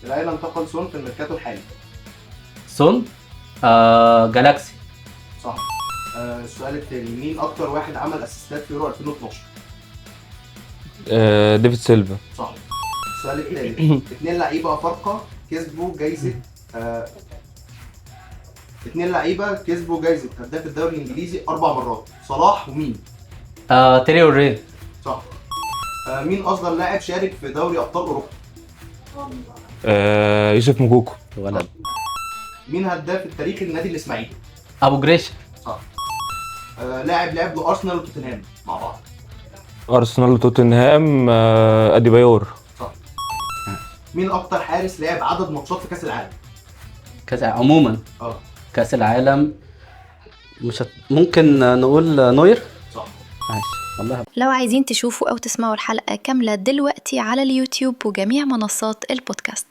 الاهلي انتقل سون في الميركاتو الحالي. سون. جالاكسي. صح. السؤال التاني، مين اكتر واحد عمل اسيستات في يورو 2012؟ ديفيد سيلفا. صح. السؤال التالت، اتنين لعيبه افارقه كسبوا جايزه هداف الدوري الانجليزي 4 مرات، صلاح ومين؟ تيري اوري. صح. مين افضل لاعب شارك في دوري ابطال اوروبا؟ يوسف موكوكو. ولد. مين هداف التاريخي للنادي الاسماعيلي؟ ابو جريشه. صح. لاعب لعب لارسنال وتوتنهام مع بعض. ارسنال وتوتنهام. اديبايور. صح. مين اكتر حارس لعب عدد ماتشات في كاس العالم؟ كاس عموما. اه كاس العالم. ممكن نقول نوير. صح. ماشي والله. لو عايزين تشوفوا أو تسمعوا الحلقة كاملة دلوقتي على اليوتيوب وجميع منصات البودكاست.